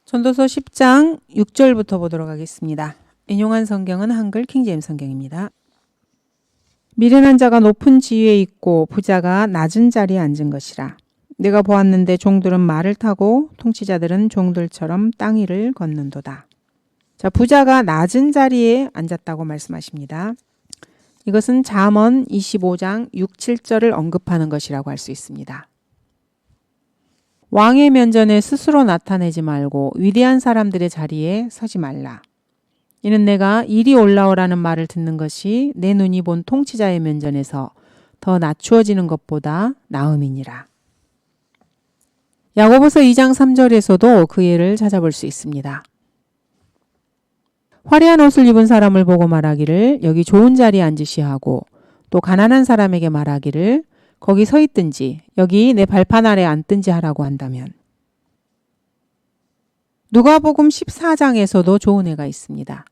전도서 10장 6절부터 보도록 하겠습니다. 인용한 성경은 한글 킹제임스 성경입니다. 미련한 자가 높은 지위에 있고 부자가 낮은 자리에 앉은 것이라. 내가 보았는데 종들은 말을 타고 통치자들은 종들처럼 땅 위를 걷는도다. 자, 부자가 낮은 자리에 앉았다고 말씀하십니다. 이것은 잠언 25장 6, 7절을 언급하는 것이라고 할 수 있습니다. 왕의 면전에 스스로 나타내지 말고 위대한 사람들의 자리에 서지 말라. 이는 내가 이리 올라오라는 말을 듣는 것이 내 눈이 본 통치자의 면전에서 더 낮추어지는 것보다 나음이니라. 야고보서 2장 3절에서도 그 예를 찾아볼 수 있습니다. 화려한 옷을 입은 사람을 보고 말하기를 여기 좋은 자리에 앉으시야 하고, 또 가난한 사람에게 말하기를 거기 서 있든지 여기 내 발판 아래 앉든지 하라고 한다면. 누가복음 14장에서도 좋은 예가 있습니다.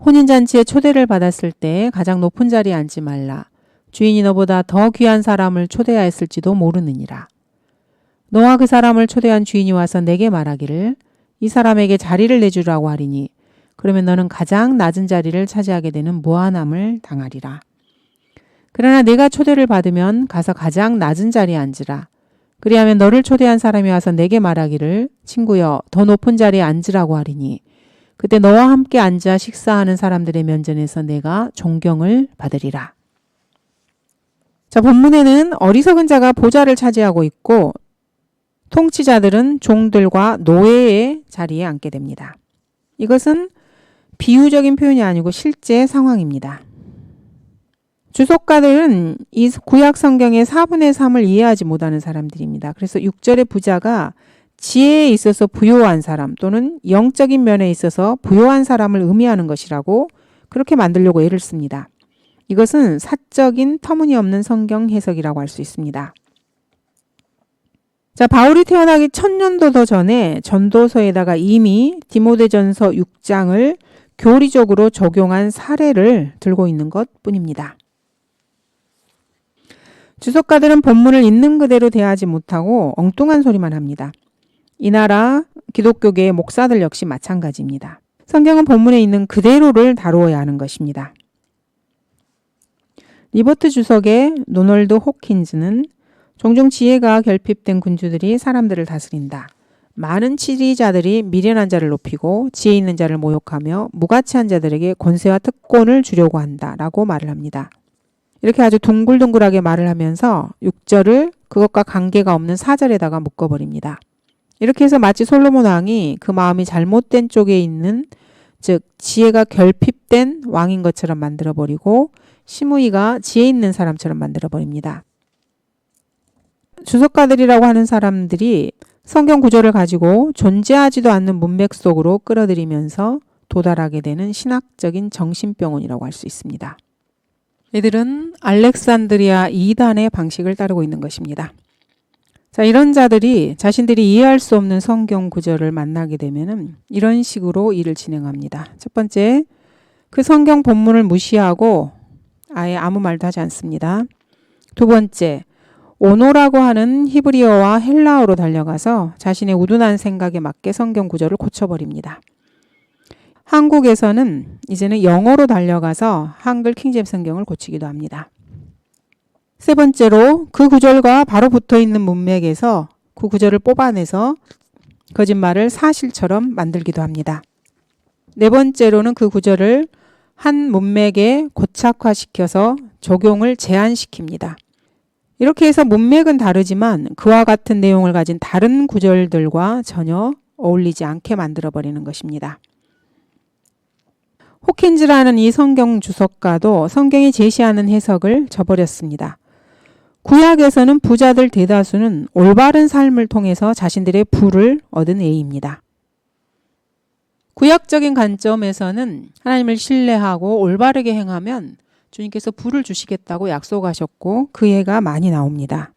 혼인잔치에 초대를 받았을 때 가장 높은 자리에 앉지 말라. 주인이 너보다 더 귀한 사람을 초대하였을지도 모르느니라. 너와 그 사람을 초대한 주인이 와서 내게 말하기를 이 사람에게 자리를 내주라고 하리니 그러면 너는 가장 낮은 자리를 차지하게 되는 무한함을 당하리라. 그러나 내가 초대를 받으면 가서 가장 낮은 자리에 앉으라. 그리하면 너를 초대한 사람이 와서 내게 말하기를 친구여 더 높은 자리에 앉으라고 하리니 그때 너와 함께 앉아 식사하는 사람들의 면전에서 내가 존경을 받으리라. 자, 본문에는 어리석은 자가 보좌를 차지하고 있고 통치자들은 종들과 노예의 자리에 앉게 됩니다. 이것은 비유적인 표현이 아니고 실제 상황입니다. 주석가들은 이 구약 성경의 4분의 3을 이해하지 못하는 사람들입니다. 그래서 6절의 부자가 지혜에 있어서 부요한 사람 또는 영적인 면에 있어서 부요한 사람을 의미하는 것이라고 그렇게 만들려고 애를 씁니다. 이것은 사적인 터무니없는 성경 해석이라고 할 수 있습니다. 자, 바울이 태어나기 1000년도 더 전에 전도서에다가 이미 디모데전서 6장을 교리적으로 적용한 사례를 들고 있는 것 뿐입니다. 주석가들은 본문을 있는 그대로 대하지 못하고 엉뚱한 소리만 합니다. 이 나라 기독교계의 목사들 역시 마찬가지입니다. 성경은 본문에 있는 그대로를 다루어야 하는 것입니다. 리버트 주석의 노널드 호킨즈는 종종 지혜가 결핍된 군주들이 사람들을 다스린다. 많은 지리자들이 미련한 자를 높이고 지혜 있는 자를 모욕하며 무가치한 자들에게 권세와 특권을 주려고 한다라고 말을 합니다. 이렇게 아주 둥글둥글하게 말을 하면서 6절을 그것과 관계가 없는 4절에다가 묶어버립니다. 이렇게 해서 마치 솔로몬 왕이 그 마음이 잘못된 쪽에 있는, 즉 지혜가 결핍된 왕인 것처럼 만들어버리고 시므이가 지혜 있는 사람처럼 만들어버립니다. 주석가들이라고 하는 사람들이 성경 구절을 가지고 존재하지도 않는 문맥 속으로 끌어들이면서 도달하게 되는 신학적인 정신병원이라고 할 수 있습니다. 이들은 알렉산드리아 이단의 방식을 따르고 있는 것입니다. 자, 이런 자들이 자신들이 이해할 수 없는 성경 구절을 만나게 되면은 이런 식으로 일을 진행합니다. 첫 번째, 그 성경 본문을 무시하고 아예 아무 말도 하지 않습니다. 두 번째, 오노라고 하는 히브리어와 헬라어로 달려가서 자신의 우둔한 생각에 맞게 성경 구절을 고쳐버립니다. 한국에서는 이제는 영어로 달려가서 한글 킹제임스 성경을 고치기도 합니다. 세 번째로 그 구절과 바로 붙어있는 문맥에서 그 구절을 뽑아내서 거짓말을 사실처럼 만들기도 합니다. 네 번째로는 그 구절을 한 문맥에 고착화시켜서 적용을 제한시킵니다. 이렇게 해서 문맥은 다르지만 그와 같은 내용을 가진 다른 구절들과 전혀 어울리지 않게 만들어버리는 것입니다. 호킨즈라는 이 성경 주석가도 성경이 제시하는 해석을 저버렸습니다. 구약에서는 부자들 대다수는 올바른 삶을 통해서 자신들의 부를 얻은 A입니다. 구약적인 관점에서는 하나님을 신뢰하고 올바르게 행하면 주님께서 부를 주시겠다고 약속하셨고 그 예가 많이 나옵니다.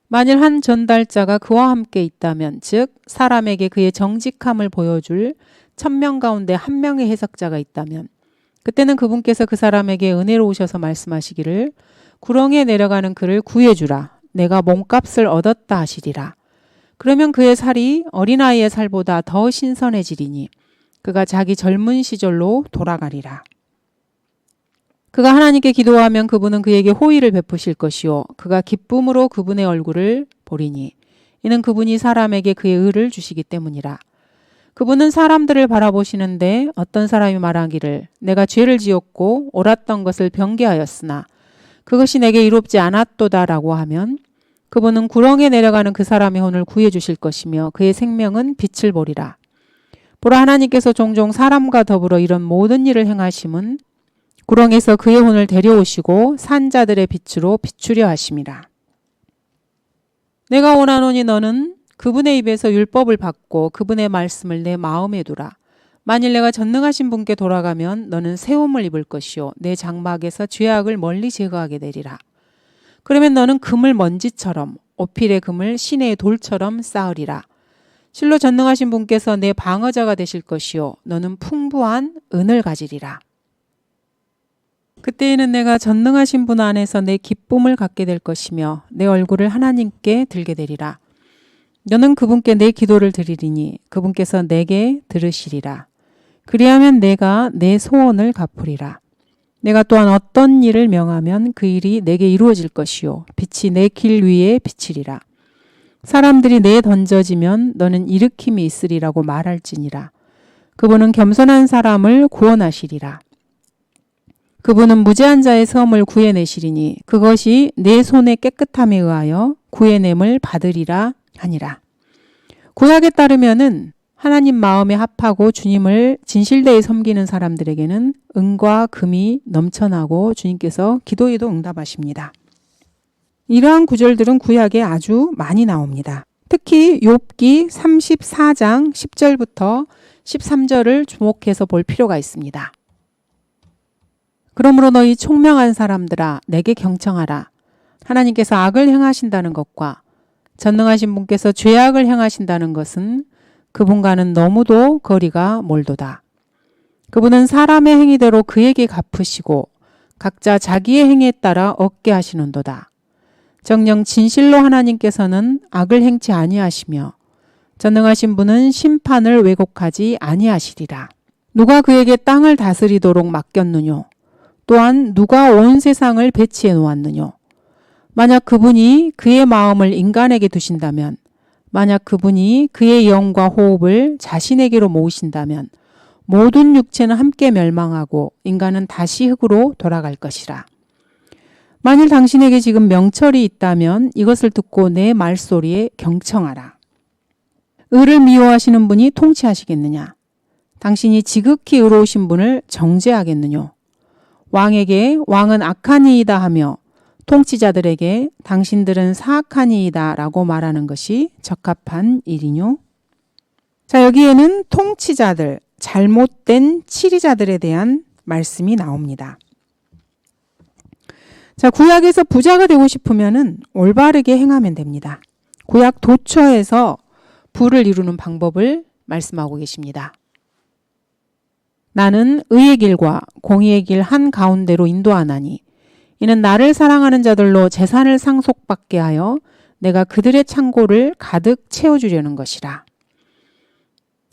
만일 한 전달자가 그와 함께 있다면, 즉 사람에게 그의 정직함을 보여줄 1000명 가운데 1명의 해석자가 있다면 그때는 그분께서 그 사람에게 은혜로우셔서 말씀하시기를 구렁에 내려가는 그를 구해주라. 내가 몸값을 얻었다 하시리라. 그러면 그의 살이 어린아이의 살보다 더 신선해지리니 그가 자기 젊은 시절로 돌아가리라. 그가 하나님께 기도하면 그분은 그에게 호의를 베푸실 것이요 그가 기쁨으로 그분의 얼굴을 보리니 이는 그분이 사람에게 그의 의를 주시기 때문이라. 그분은 사람들을 바라보시는데 어떤 사람이 말하기를 내가 죄를 지었고 옳았던 것을 변개하였으나 그것이 내게 이롭지 않았도다라고 하면 그분은 구렁에 내려가는 그 사람의 혼을 구해 주실 것이며 그의 생명은 빛을 보리라. 보라, 하나님께서 종종 사람과 더불어 이런 모든 일을 행하심은 구렁에서 그의 혼을 데려오시고 산자들의 빛으로 비추려 하심이라. 내가 원하노니 너는 그분의 입에서 율법을 받고 그분의 말씀을 내 마음에 두라. 만일 내가 전능하신 분께 돌아가면 너는 새옷을 입을 것이요 내 장막에서 죄악을 멀리 제거하게 되리라. 그러면 너는 금을 먼지처럼 오필의 금을 시내의 돌처럼 쌓으리라. 실로 전능하신 분께서 내 방어자가 되실 것이요 너는 풍부한 은을 가지리라. 그때에는 내가 전능하신 분 안에서 내 기쁨을 갖게 될 것이며 내 얼굴을 하나님께 들게 되리라. 너는 그분께 내 기도를 드리리니 그분께서 내게 들으시리라. 그리하면 내가 내 소원을 갚으리라. 내가 또한 어떤 일을 명하면 그 일이 내게 이루어질 것이요 빛이 내 길 위에 비치리라. 사람들이 내에 던져지면 너는 일으킴이 있으리라고 말할지니라. 그분은 겸손한 사람을 구원하시리라. 그분은 무죄한 자의 섬을 구해내시리니 그것이 내 손의 깨끗함에 의하여 구해냄을 받으리라 하니라. 구약에 따르면은 하나님 마음에 합하고 주님을 진실되이 섬기는 사람들에게는 은과 금이 넘쳐나고 주님께서 기도에도 응답하십니다. 이러한 구절들은 구약에 아주 많이 나옵니다. 특히 욥기 34장 10절부터 13절을 주목해서 볼 필요가 있습니다. 그러므로 너희 총명한 사람들아 내게 경청하라. 하나님께서 악을 행하신다는 것과 전능하신 분께서 죄악을 행하신다는 것은 그분과는 너무도 거리가 멀도다. 그분은 사람의 행위대로 그에게 갚으시고 각자 자기의 행위에 따라 얻게 하시는도다. 정녕 진실로 하나님께서는 악을 행치 아니하시며 전능하신 분은 심판을 왜곡하지 아니하시리라. 누가 그에게 땅을 다스리도록 맡겼느뇨? 또한 누가 온 세상을 배치해 놓았느뇨? 만약 그분이 그의 마음을 인간에게 두신다면, 만약 그분이 그의 영과 호흡을 자신에게로 모으신다면 모든 육체는 함께 멸망하고 인간은 다시 흙으로 돌아갈 것이라. 만일 당신에게 지금 명철이 있다면 이것을 듣고 내 말소리에 경청하라. 의를 미워하시는 분이 통치하시겠느냐? 당신이 지극히 의로우신 분을 정죄하겠느뇨? 왕에게 왕은 악한 이이다 하며 통치자들에게 당신들은 사악한 이이다 라고 말하는 것이 적합한 일이뇨? 자, 여기에는 통치자들, 잘못된 치리자들에 대한 말씀이 나옵니다. 자, 구약에서 부자가 되고 싶으면은 올바르게 행하면 됩니다. 구약 도처에서 부를 이루는 방법을 말씀하고 계십니다. 나는 의의 길과 공의의 길 한가운데로 인도하나니 이는 나를 사랑하는 자들로 재산을 상속받게 하여 내가 그들의 창고를 가득 채워주려는 것이라.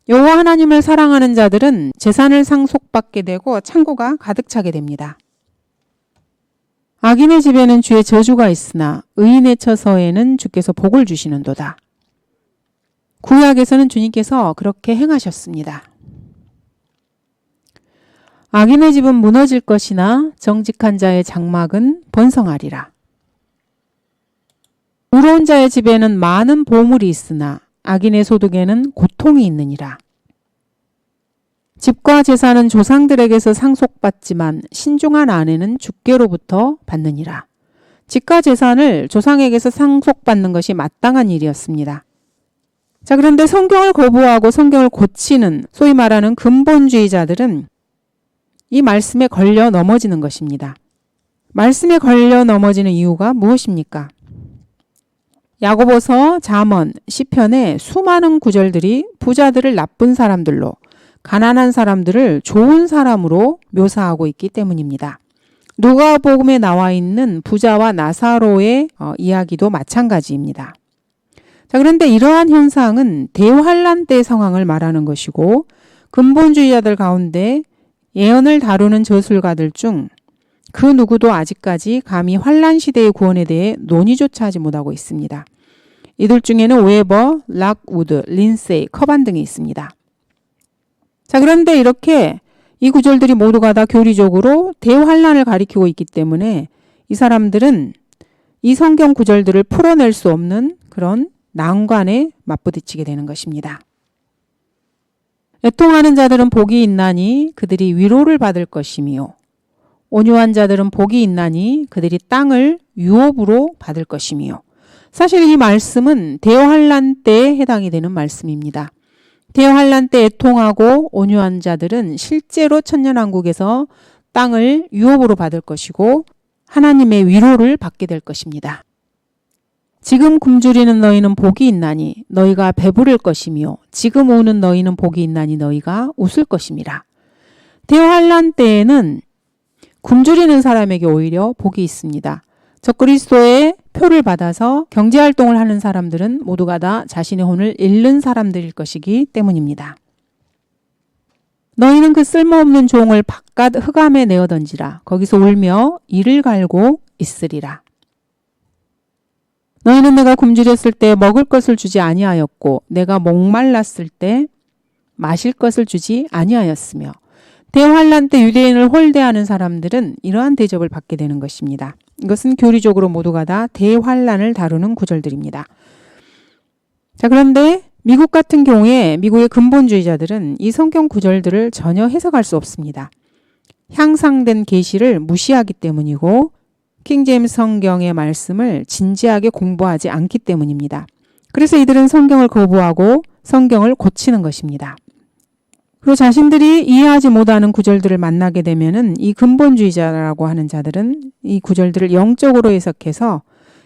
여호와 하나님을 사랑하는 자들은 재산을 상속받게 되고 창고가 가득 차게 됩니다. 악인의 집에는 주의 저주가 있으나 의인의 처소에는 주께서 복을 주시는도다. 구약에서는 주님께서 그렇게 행하셨습니다. 악인의 집은 무너질 것이나 정직한 자의 장막은 번성하리라. 의로운 자의 집에는 많은 보물이 있으나 악인의 소득에는 고통이 있느니라. 집과 재산은 조상들에게서 상속받지만 신중한 아내는 주께로부터 받느니라. 집과 재산을 조상에게서 상속받는 것이 마땅한 일이었습니다. 자, 그런데 성경을 거부하고 성경을 고치는 소위 말하는 근본주의자들은 이 말씀에 걸려 넘어지는 것입니다. 말씀에 걸려 넘어지는 이유가 무엇입니까? 야고보서, 잠언, 시편의 수많은 구절들이 부자들을 나쁜 사람들로, 가난한 사람들을 좋은 사람으로 묘사하고 있기 때문입니다. 누가복음에 나와 있는 부자와 나사로의 이야기도 마찬가지입니다. 자, 그런데 이러한 현상은 대환란 때 상황을 말하는 것이고 근본주의자들 가운데 예언을 다루는 저술가들 중 그 누구도 아직까지 감히 환란 시대의 구원에 대해 논의조차 하지 못하고 있습니다. 이들 중에는 웨버, 락우드, 린세이, 커반 등이 있습니다. 자, 그런데 이렇게 이 구절들이 모두가 다 교리적으로 대환란을 가리키고 있기 때문에 이 사람들은 이 성경 구절들을 풀어낼 수 없는 그런 난관에 맞부딪히게 되는 것입니다. 애통하는 자들은 복이 있나니 그들이 위로를 받을 것이며 온유한 자들은 복이 있나니 그들이 땅을 유업으로 받을 것이며 사실 이 말씀은 대환란 때에 해당이 되는 말씀입니다. 대환란 때 애통하고 온유한 자들은 실제로 천년왕국에서 땅을 유업으로 받을 것이고 하나님의 위로를 받게 될 것입니다. 지금 굶주리는 너희는 복이 있나니 너희가 배부를 것이며 지금 우는 너희는 복이 있나니 너희가 웃을 것임이라. 대환란 때에는 굶주리는 사람에게 오히려 복이 있습니다. 적그리스도의 표를 받아서 경제활동을 하는 사람들은 모두가 다 자신의 혼을 잃는 사람들일 것이기 때문입니다. 너희는 그 쓸모없는 종을 바깥 흑암에 내어 던지라. 거기서 울며 이를 갈고 있으리라. 너희는 내가 굶주렸을 때 먹을 것을 주지 아니하였고 내가 목말랐을 때 마실 것을 주지 아니하였으며 대환란 때 유대인을 홀대하는 사람들은 이러한 대접을 받게 되는 것입니다. 이것은 교리적으로 모두가 다 대환란을 다루는 구절들입니다. 자, 그런데 미국 같은 경우에 미국의 근본주의자들은 이 성경 구절들을 전혀 해석할 수 없습니다. 향상된 계시를 무시하기 때문이고 킹제임스 성경의 말씀을 진지하게 공부하지 않기 때문입니다. 그래서 이들은 성경을 거부하고 성경을 고치는 것입니다. 그리고 자신들이 이해하지 못하는 구절들을 만나게 되면은 이 근본주의자라고 하는 자들은 이 구절들을 영적으로 해석해서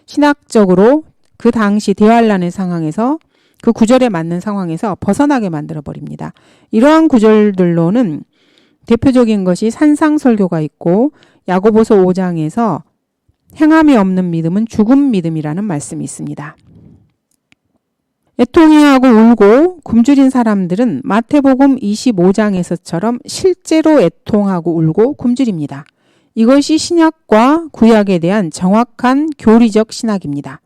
신학적으로 그 당시 대환란의 상황에서 그 구절에 맞는 상황에서 벗어나게 만들어 버립니다. 이러한 구절들로는 대표적인 것이 산상설교가 있고 야고보서 5장에서 행함이 없는 믿음은 죽은 믿음이라는 말씀이 있습니다. 애통해하고 울고 굶주린 사람들은 마태복음 25장에서처럼 실제로 애통하고 울고 굶주립니다. 이것이 신약과 구약에 대한 정확한 교리적 신학입니다.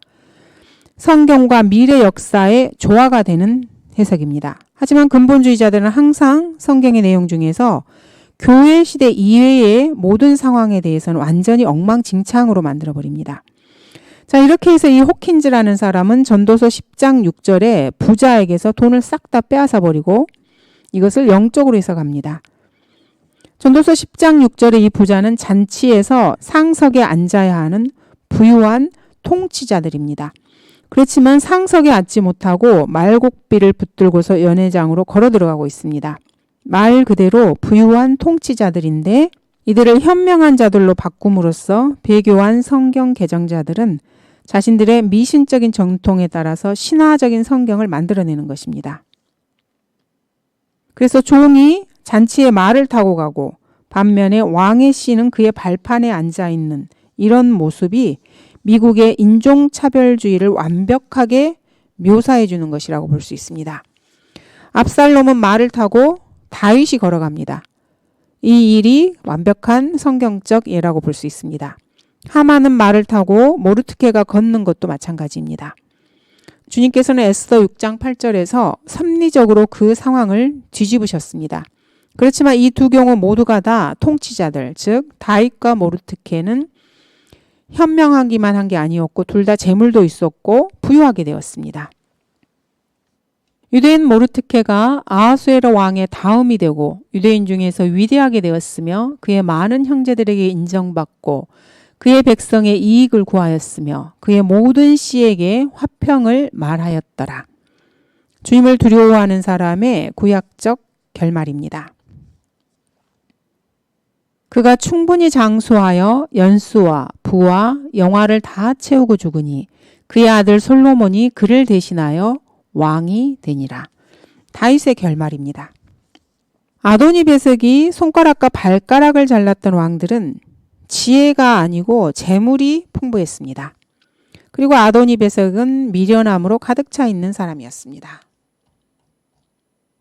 성경과 미래 역사의 조화가 되는 해석입니다. 하지만 근본주의자들은 항상 성경의 내용 중에서 교회 시대 이외의 모든 상황에 대해서는 완전히 엉망진창으로 만들어버립니다. 자, 이렇게 해서 이 호킨즈라는 사람은 전도서 10장 6절에 부자에게서 돈을 싹 다 빼앗아 버리고 이것을 영적으로 해석합니다. 전도서 10장 6절에 이 부자는 잔치에서 상석에 앉아야 하는 부유한 통치자들입니다. 그렇지만 상석에 앉지 못하고 말곡비를 붙들고서 연회장으로 걸어 들어가고 있습니다. 말 그대로 부유한 통치자들인데 이들을 현명한 자들로 바꿈으로써 배교한 성경 개정자들은 자신들의 미신적인 정통에 따라서 신화적인 성경을 만들어내는 것입니다. 그래서 종이 잔치에 말을 타고 가고 반면에 왕의 씨는 그의 발판에 앉아있는 이런 모습이 미국의 인종차별주의를 완벽하게 묘사해 주는 것이라고 볼 수 있습니다. 압살롬은 말을 타고 다윗이 걸어갑니다. 이 일이 완벽한 성경적 예라고 볼 수 있습니다. 하만은 말을 타고 모르드케가 걷는 것도 마찬가지입니다. 주님께서는 에스더 6장 8절에서 섭리적으로 그 상황을 뒤집으셨습니다. 그렇지만 이 두 경우 모두가 다 통치자들, 즉 다윗과 모르드케는 현명하기만 한 게 아니었고 둘 다 재물도 있었고 부유하게 되었습니다. 유대인 모르드케가 아하수에로 왕의 다음이 되고 유대인 중에서 위대하게 되었으며 그의 많은 형제들에게 인정받고 그의 백성의 이익을 구하였으며 그의 모든 씨에게 화평을 말하였더라. 주님을 두려워하는 사람의 구약적 결말입니다. 그가 충분히 장수하여 연수와 부와 영화를 다 채우고 죽으니 그의 아들 솔로몬이 그를 대신하여 왕이 되니라. 다윗의 결말입니다. 아도니베섹이 손가락과 발가락을 잘랐던 왕들은 지혜가 아니고 재물이 풍부했습니다. 그리고 아도니베섹은 미련함으로 가득 차 있는 사람이었습니다.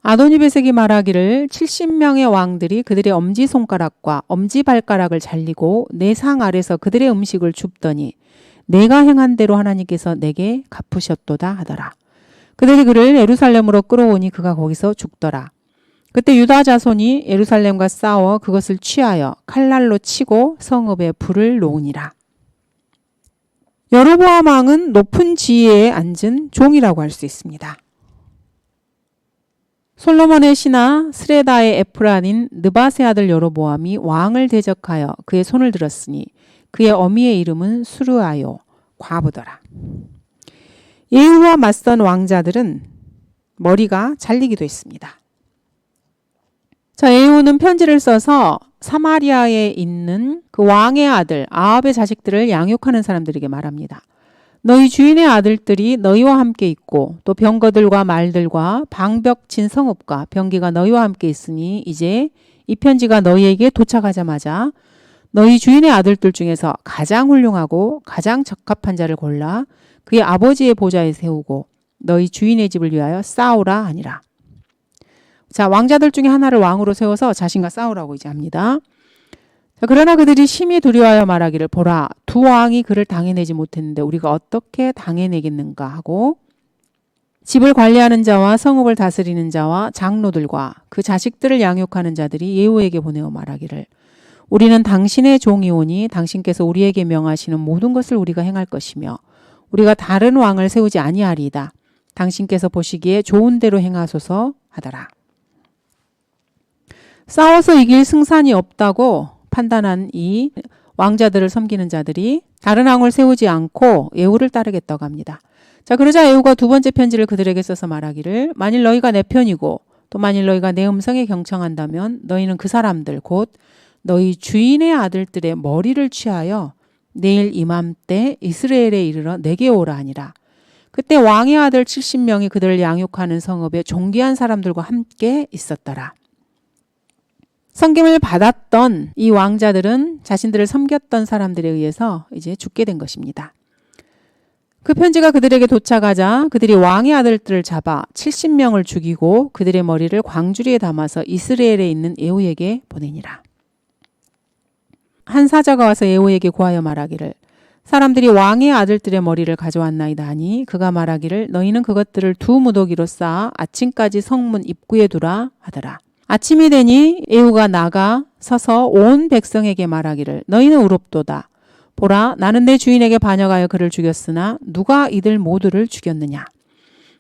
아도니베섹이 말하기를 70명의 왕들이 그들의 엄지손가락과 엄지발가락을 잘리고 내 상 아래서 그들의 음식을 줍더니 내가 행한 대로 하나님께서 내게 갚으셨도다 하더라. 그들이 그를 예루살렘으로 끌어오니 그가 거기서 죽더라. 그때 유다 자손이 예루살렘과 싸워 그것을 취하여 칼날로 치고 성읍에 불을 놓으니라. 여로보암 왕은 높은 지위에 앉은 종이라고 할 수 있습니다. 솔로몬의 신하 스레다의 에프란인 느밧의 아들 여로보암이 왕을 대적하여 그의 손을 들었으니 그의 어미의 이름은 수르아요 과부더라. 예후와 맞선 왕자들은 머리가 잘리기도 했습니다. 자, 예후는 편지를 써서 사마리아에 있는 그 왕의 아들 아합의 자식들을 양육하는 사람들에게 말합니다. 너희 주인의 아들들이 너희와 함께 있고 또 병거들과 말들과 방벽 친 성읍과 병기가 너희와 함께 있으니 이제 이 편지가 너희에게 도착하자마자 너희 주인의 아들들 중에서 가장 훌륭하고 가장 적합한 자를 골라 그의 아버지의 보좌에 세우고 너희 주인의 집을 위하여 싸우라 하니라. 자, 왕자들 중에 하나를 왕으로 세워서 자신과 싸우라고 이제 합니다. 자, 그러나 그들이 심히 두려워하여 말하기를 보라 두 왕이 그를 당해내지 못했는데 우리가 어떻게 당해내겠는가 하고 집을 관리하는 자와 성읍을 다스리는 자와 장로들과 그 자식들을 양육하는 자들이 예후에게 보내어 말하기를 우리는 당신의 종이오니 당신께서 우리에게 명하시는 모든 것을 우리가 행할 것이며 우리가 다른 왕을 세우지 아니하리이다. 당신께서 보시기에 좋은 대로 행하소서 하더라. 싸워서 이길 승산이 없다고 판단한 이 왕자들을 섬기는 자들이 다른 왕을 세우지 않고 예후를 따르겠다고 합니다. 자, 그러자 예후가 두 번째 편지를 그들에게 써서 말하기를 만일 너희가 내 편이고 또 만일 너희가 내 음성에 경청한다면 너희는 그 사람들 곧 너희 주인의 아들들의 머리를 취하여 내일 이맘때 이스라엘에 이르러 내게 오라 하니라. 그때 왕의 아들 70명이 그들을 양육하는 성읍에 존귀한 사람들과 함께 있었더라. 섬김을 받았던 이 왕자들은 자신들을 섬겼던 사람들에 의해서 이제 죽게 된 것입니다. 그 편지가 그들에게 도착하자 그들이 왕의 아들들을 잡아 70명을 죽이고 그들의 머리를 광주리에 담아서 이스라엘에 있는 예후에게 보내니라. 한 사자가 와서 예후에게 고하여 말하기를 사람들이 왕의 아들들의 머리를 가져왔나이다 하니 그가 말하기를 너희는 그것들을 두 무더기로 쌓아 아침까지 성문 입구에 두라 하더라. 아침이 되니 예후가 나가 서서 온 백성에게 말하기를 너희는 의롭도다. 보라 나는 내 주인에게 반역하여 그를 죽였으나 누가 이들 모두를 죽였느냐.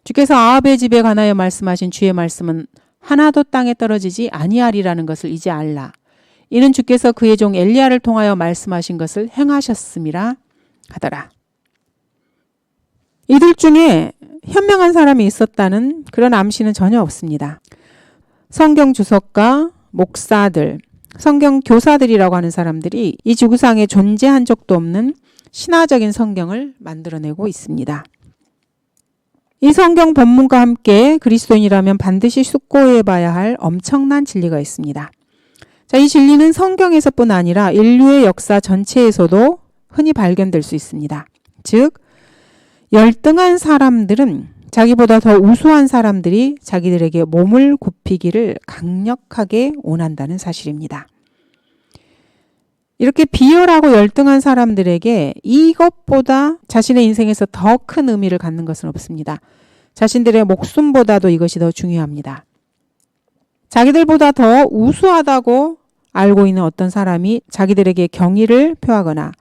주께서 아합의 집에 관하여 말씀하신 주의 말씀은 하나도 땅에 떨어지지 아니하리라는 것을 이제 알라. 이는 주께서 그의 종 엘리야를 통하여 말씀하신 것을 행하셨음이라 하더라. 이들 중에 현명한 사람이 있었다는 그런 암시는 전혀 없습니다. 성경 주석가, 목사들, 성경 교사들이라고 하는 사람들이 이 지구상에 존재한 적도 없는 신화적인 성경을 만들어내고 있습니다. 이 성경 본문과 함께 그리스도인이라면 반드시 숙고해 봐야 할 엄청난 진리가 있습니다. 자, 이 진리는 성경에서뿐 아니라 인류의 역사 전체에서도 흔히 발견될 수 있습니다. 즉, 열등한 사람들은 자기보다 더 우수한 사람들이 자기들에게 몸을 굽히기를 강력하게 원한다는 사실입니다. 이렇게 비열하고 열등한 사람들에게 이것보다 자신의 인생에서 더 큰 의미를 갖는 것은 없습니다. 자신들의 목숨보다도 이것이 더 중요합니다. 자기들보다 더 우수하다고 알고 있는 어떤 사람이 자기들에게 경의를 표하거나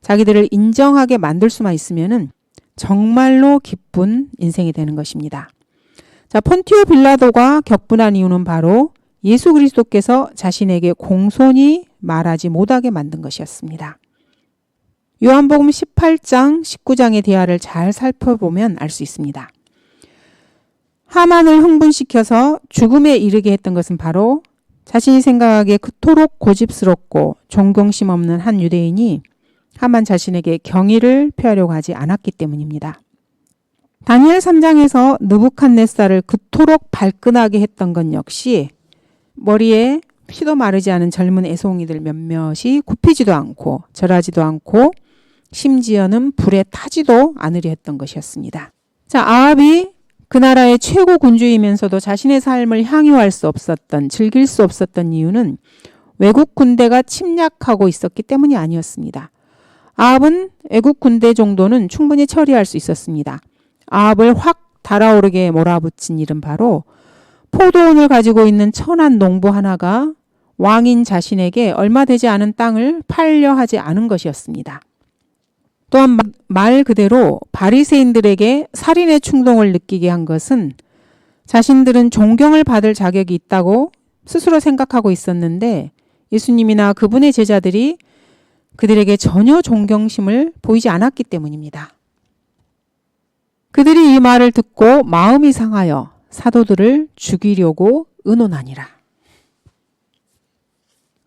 자기들을 인정하게 만들 수만 있으면은 정말로 기쁜 인생이 되는 것입니다. 자, 폰티오 빌라도가 격분한 이유는 바로 예수 그리스도께서 자신에게 공손히 말하지 못하게 만든 것이었습니다. 요한복음 18장, 19장의 대화를 잘 살펴보면 알 수 있습니다. 하만을 흥분시켜서 죽음에 이르게 했던 것은 바로 자신이 생각하기에 그토록 고집스럽고 존경심 없는 한 유대인이 하만 자신에게 경의를 표하려고 하지 않았기 때문입니다. 다니엘 3장에서 느부갓네살을 그토록 발끈하게 했던 건 역시 머리에 피도 마르지 않은 젊은 애송이들 몇몇이 굽히지도 않고 절하지도 않고 심지어는 불에 타지도 않으려 했던 것이었습니다. 자, 아합이 그 나라의 최고 군주이면서도 자신의 삶을 향유할 수 없었던, 즐길 수 없었던 이유는 외국 군대가 침략하고 있었기 때문이 아니었습니다. 아합은 외국 군대 정도는 충분히 처리할 수 있었습니다. 아합을 확 달아오르게 몰아붙인 일은 바로 포도원을 가지고 있는 천한 농부 하나가 왕인 자신에게 얼마 되지 않은 땅을 팔려 하지 않은 것이었습니다. 또한 말 그대로 바리새인들에게 살인의 충동을 느끼게 한 것은 자신들은 존경을 받을 자격이 있다고 스스로 생각하고 있었는데 예수님이나 그분의 제자들이 그들에게 전혀 존경심을 보이지 않았기 때문입니다. 그들이 이 말을 듣고 마음이 상하여 사도들을 죽이려고 의논하니라.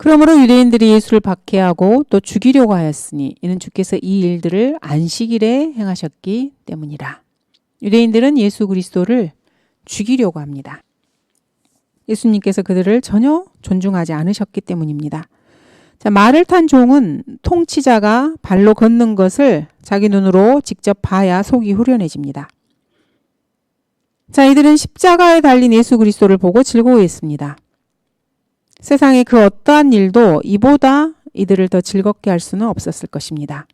그러므로 유대인들이 예수를 박해하고 또 죽이려고 하였으니 이는 주께서 이 일들을 안식일에 행하셨기 때문이라. 유대인들은 예수 그리스도를 죽이려고 합니다. 예수님께서 그들을 전혀 존중하지 않으셨기 때문입니다. 자, 말을 탄 종은 통치자가 발로 걷는 것을 자기 눈으로 직접 봐야 속이 후련해집니다. 자, 이들은 십자가에 달린 예수 그리스도를 보고 즐거워했습니다. 세상의 그 어떠한 일도 이보다 이들을 더 즐겁게 할 수는 없었을 것입니다.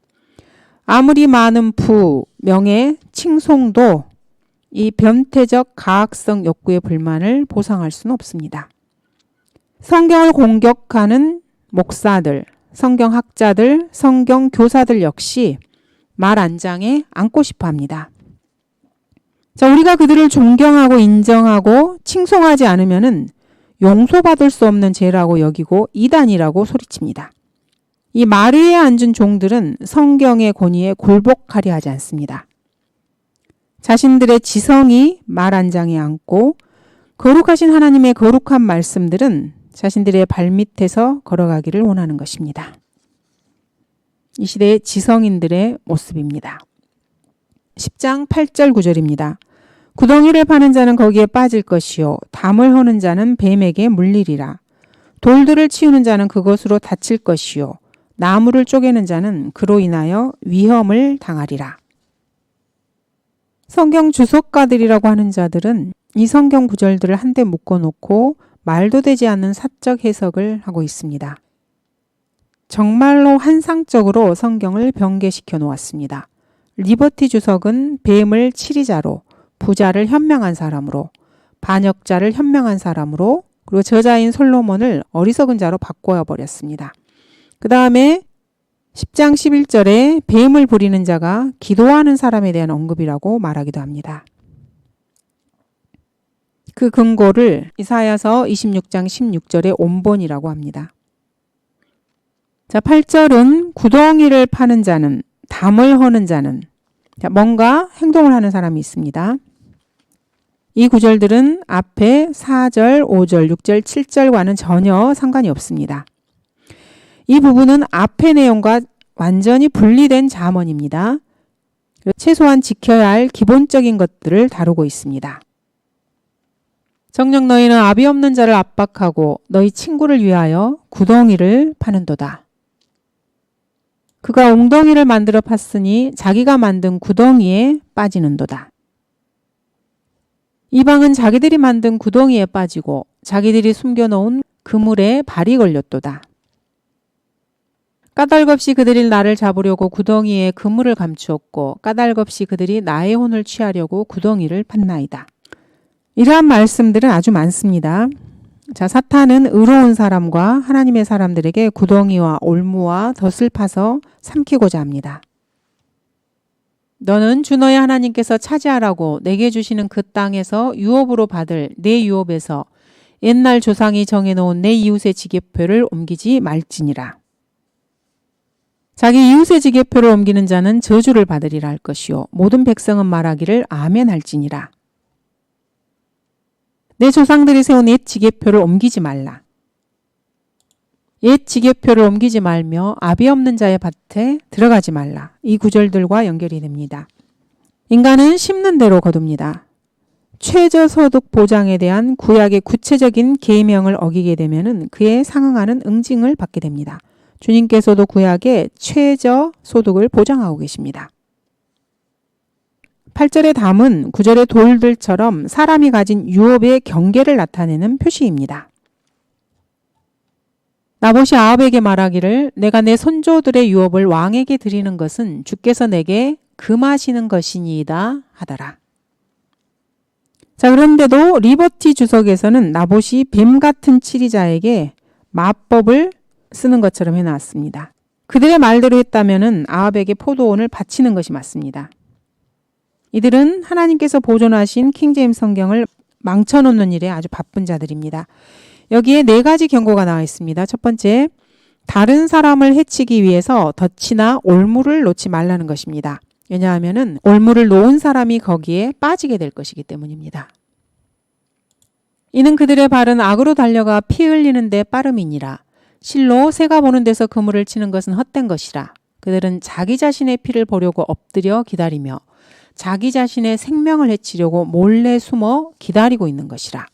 아무리 많은 부, 명예, 칭송도 이 변태적 가학성 욕구의 불만을 보상할 수는 없습니다. 성경을 공격하는 목사들, 성경학자들, 성경교사들 역시 말 안장에 앉고 싶어 합니다. 자, 우리가 그들을 존경하고 인정하고 칭송하지 않으면은 용서받을 수 없는 죄라고 여기고 이단이라고 소리칩니다. 이 말 위에 앉은 종들은 성경의 권위에 굴복하려 하지 않습니다. 자신들의 지성이 말 안장에 앉고 거룩하신 하나님의 거룩한 말씀들은 자신들의 발밑에서 걸어가기를 원하는 것입니다. 이 시대의 지성인들의 모습입니다. 10장 8절 9절입니다. 구덩이를 파는 자는 거기에 빠질 것이요 담을 허는 자는 뱀에게 물리리라. 돌들을 치우는 자는 그것으로 다칠 것이요 나무를 쪼개는 자는 그로 인하여 위험을 당하리라. 성경 주석가들이라고 하는 자들은 이 성경 구절들을 한데 묶어놓고 말도 되지 않는 사적 해석을 하고 있습니다. 정말로 환상적으로 성경을 변개시켜 놓았습니다. 리버티 주석은 뱀을 치리자로, 부자를 현명한 사람으로, 반역자를 현명한 사람으로, 그리고 저자인 솔로몬을 어리석은 자로 바꿔버렸습니다. 그 다음에 10장 11절에 뱀을 부리는 자가 기도하는 사람에 대한 언급이라고 말하기도 합니다. 그 근거를 이사야서 26장 16절에 온본이라고 합니다. 자, 8절은 구덩이를 파는 자는, 담을 허는 자는, 자, 뭔가 행동을 하는 사람이 있습니다. 이 구절들은 앞에 4절, 5절, 6절, 7절과는 전혀 상관이 없습니다. 이 부분은 앞의 내용과 완전히 분리된 잠언입니다. 최소한 지켜야 할 기본적인 것들을 다루고 있습니다. 정녕 너희는 아비 없는 자를 압박하고 너희 친구를 위하여 구덩이를 파는도다. 그가 웅덩이를 만들어 팠으니 자기가 만든 구덩이에 빠지는도다. 이방은 자기들이 만든 구덩이에 빠지고 자기들이 숨겨놓은 그물에 발이 걸렸도다. 까닭없이 그들이 나를 잡으려고 구덩이에 그물을 감추었고 까닭없이 그들이 나의 혼을 취하려고 구덩이를 팠나이다. 이러한 말씀들은 아주 많습니다. 자, 사탄은 의로운 사람과 하나님의 사람들에게 구덩이와 올무와 덫을 파서 삼키고자 합니다. 너는 주 너의 하나님께서 차지하라고 내게 주시는 그 땅에서 유업으로 받을 내 유업에서 옛날 조상이 정해놓은 내 이웃의 지계표를 옮기지 말지니라. 자기 이웃의 지계표를 옮기는 자는 저주를 받으리라 할 것이요 모든 백성은 말하기를 아멘 할지니라. 내 조상들이 세운 옛 지계표를 옮기지 말라. 옛 지계표를 옮기지 말며 아비 없는 자의 밭에 들어가지 말라. 이 구절들과 연결이 됩니다. 인간은 심는 대로 거둡니다. 최저소득 보장에 대한 구약의 구체적인 계명을 어기게 되면 그에 상응하는 응징을 받게 됩니다. 주님께서도 구약에 최저 소득을 보장하고 계십니다. 8절의 담은 9절의 돌들처럼 사람이 가진 유업의 경계를 나타내는 표시입니다. 나봇이 아합에게 말하기를 내가 내 손조들의 유업을 왕에게 드리는 것은 주께서 내게 금하시는 것이니이다 하더라. 자, 그런데도 리버티 주석에서는 나봇이 뱀 같은 치리자에게 마법을 쓰는 것처럼 해놨습니다. 그들의 말대로 했다면 아합에게 포도원을 바치는 것이 맞습니다. 이들은 하나님께서 보존하신 킹제임스 성경을 망쳐놓는 일에 아주 바쁜 자들입니다. 여기에 4가지 경고가 나와 있습니다. 첫 번째, 다른 사람을 해치기 위해서 덫이나 올무를 놓지 말라는 것입니다. 왜냐하면 올무를 놓은 사람이 거기에 빠지게 될 것이기 때문입니다. 이는 그들의 발은 악으로 달려가 피 흘리는 데 빠름이니라. 실로 새가 보는 데서 그물을 치는 것은 헛된 것이라. 그들은 자기 자신의 피를 보려고 엎드려 기다리며 자기 자신의 생명을 해치려고 몰래 숨어 기다리고 있는 것이라.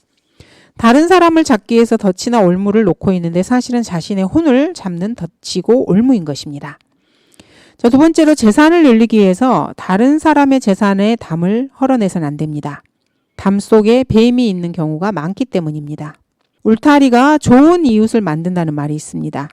다른 사람을 잡기 위해서 덫이나 올무를 놓고 있는데 사실은 자신의 혼을 잡는 덫이고 올무인 것입니다. 자, 두 번째로 재산을 늘리기 위해서 다른 사람의 재산의 담을 헐어내서는 안 됩니다. 담 속에 뱀이 있는 경우가 많기 때문입니다. 울타리가 좋은 이웃을 만든다는 말이 있습니다.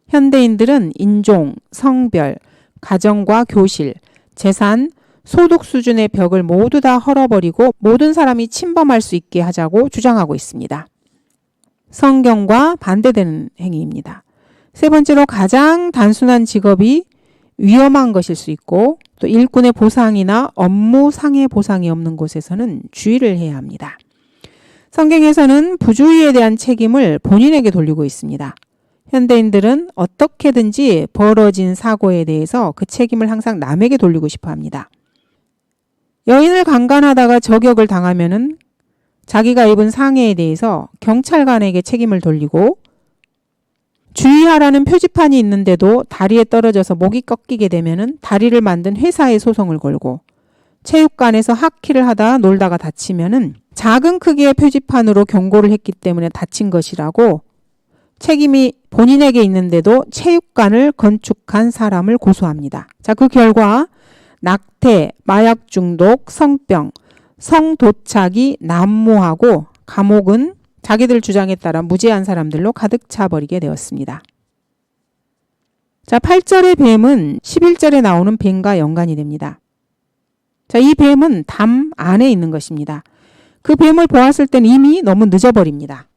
현대인들은 인종, 성별, 가정과 교실, 재산, 소득 수준의 벽을 모두 다 헐어버리고 모든 사람이 침범할 수 있게 하자고 주장하고 있습니다. 성경과 반대되는 행위입니다. 세 번째로 가장 단순한 직업이 위험한 것일 수 있고 또 일꾼의 보상이나 업무상의 보상이 없는 곳에서는 주의를 해야 합니다. 성경에서는 부주의에 대한 책임을 본인에게 돌리고 있습니다. 현대인들은 어떻게든지 벌어진 사고에 대해서 그 책임을 항상 남에게 돌리고 싶어 합니다. 여인을 강간하다가 저격을 당하면은 자기가 입은 상해에 대해서 경찰관에게 책임을 돌리고 주의하라는 표지판이 있는데도 다리에 떨어져서 목이 꺾이게 되면은 다리를 만든 회사에 소송을 걸고 체육관에서 하키를 하다 놀다가 다치면은 작은 크기의 표지판으로 경고를 했기 때문에 다친 것이라고 책임이 본인에게 있는데도 체육관을 건축한 사람을 고소합니다. 자, 그 결과 낙태, 마약 중독, 성병, 성도착이 난무하고 감옥은 자기들 주장에 따라 무죄한 사람들로 가득 차버리게 되었습니다. 자, 8절의 뱀은 11절에 나오는 뱀과 연관이 됩니다. 자, 이 뱀은 담 안에 있는 것입니다. 그 뱀을 보았을 땐 이미 너무 늦어버립니다.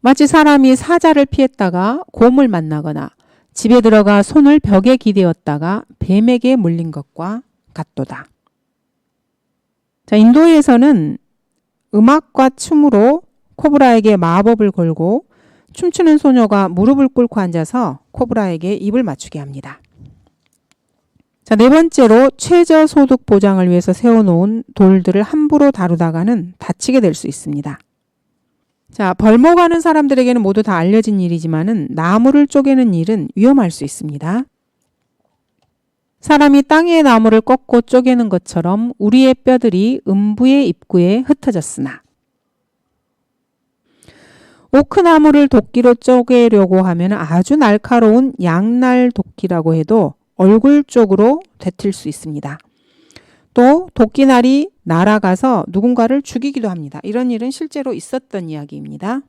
마치 사람이 사자를 피했다가 곰을 만나거나 집에 들어가 손을 벽에 기대었다가 뱀에게 물린 것과 같도다. 자, 인도에서는 음악과 춤으로 코브라에게 마법을 걸고 춤추는 소녀가 무릎을 꿇고 앉아서 코브라에게 입을 맞추게 합니다. 자, 4번째로 최저소득 보장을 위해서 세워놓은 돌들을 함부로 다루다가는 다치게 될 수 있습니다. 자, 벌목하는 사람들에게는 모두 다 알려진 일이지만은 나무를 쪼개는 일은 위험할 수 있습니다. 사람이 땅의 나무를 꺾고 쪼개는 것처럼 우리의 뼈들이 음부의 입구에 흩어졌으나 오크나무를 도끼로 쪼개려고 하면 아주 날카로운 양날 도끼라고 해도 얼굴 쪽으로 되틀 수 있습니다. 또 도끼날이 날아가서 누군가를 죽이기도 합니다. 이런 일은 실제로 있었던 이야기입니다.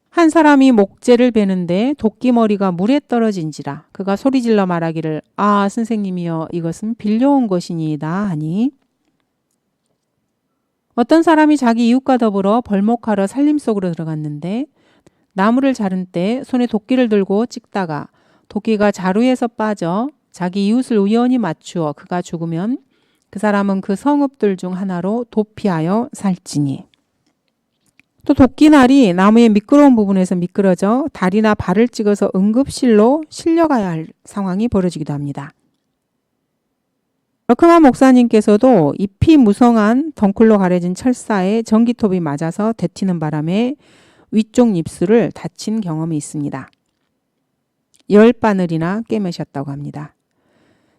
한 사람이 목재를 베는데 도끼머리가 물에 떨어진지라 그가 소리질러 말하기를 아 선생님이여 이것은 빌려온 것이니이다 하니 어떤 사람이 자기 이웃과 더불어 벌목하러 산림 속으로 들어갔는데 나무를 자른 때 손에 도끼를 들고 찍다가 도끼가 자루에서 빠져 자기 이웃을 우연히 맞추어 그가 죽으면 그 사람은 그 성읍들 중 하나로 도피하여 살지니 또 도끼날이 나무의 미끄러운 부분에서 미끄러져 다리나 발을 찍어서 응급실로 실려가야 할 상황이 벌어지기도 합니다. 러크만 목사님께서도 잎이 무성한 덩쿨로 가려진 철사에 전기톱이 맞아서 데튀는 바람에 위쪽 입술을 다친 경험이 있습니다. 10바늘이나 꿰매셨다고 합니다.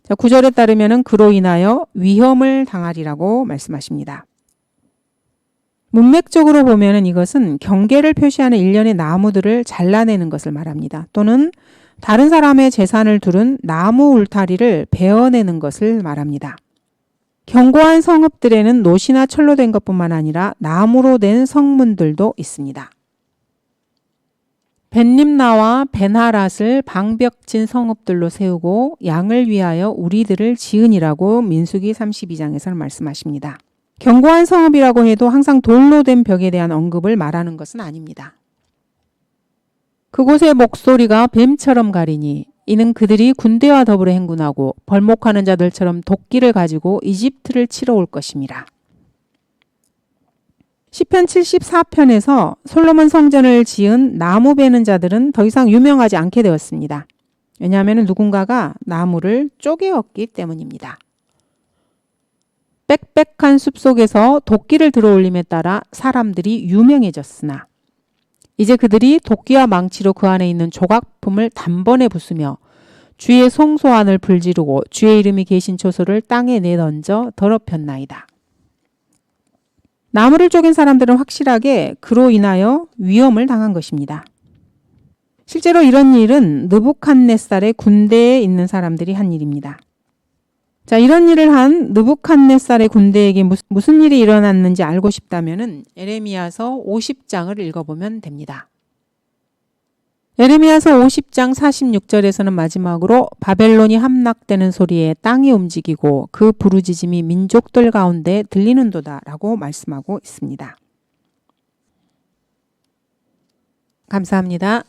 자, 9절에 따르면 그로 인하여 위험을 당하리라고 말씀하십니다. 문맥적으로 보면은 이것은 경계를 표시하는 일련의 나무들을 잘라내는 것을 말합니다. 또는 다른 사람의 재산을 두른 나무 울타리를 베어내는 것을 말합니다. 견고한 성읍들에는 노시나 철로 된 것뿐만 아니라 나무로 된 성문들도 있습니다. 벤림나와 베나랏을 방벽진 성읍들로 세우고 양을 위하여 우리들을 지으니라고 민수기 32장에서는 말씀하십니다. 견고한 성읍이라고 해도 항상 돌로 된 벽에 대한 언급을 말하는 것은 아닙니다. 그곳의 목소리가 뱀처럼 가리니 이는 그들이 군대와 더불어 행군하고 벌목하는 자들처럼 도끼를 가지고 이집트를 치러 올 것입니다. 시편 74편에서 솔로몬 성전을 지은 나무 베는 자들은 더 이상 유명하지 않게 되었습니다. 왜냐하면 누군가가 나무를 쪼개었기 때문입니다. 빽빽한 숲속에서 도끼를 들어올림에 따라 사람들이 유명해졌으나 이제 그들이 도끼와 망치로 그 안에 있는 조각품을 단번에 부수며 주의 송소안을 불지르고 주의 이름이 계신 초소를 땅에 내던져 더럽혔나이다. 나무를 쪼갠 사람들은 확실하게 그로 인하여 위험을 당한 것입니다. 실제로 이런 일은 느부갓네살의 군대에 있는 사람들이 한 일입니다. 자, 이런 일을 한 느부갓네살의 군대에게 무슨 일이 일어났는지 알고 싶다면 예레미야서 50장을 읽어보면 됩니다. 예레미야서 50장 46절에서는 마지막으로 바벨론이 함락되는 소리에 땅이 움직이고 그 부르짖음이 민족들 가운데 들리는도다 라고 말씀하고 있습니다. 감사합니다.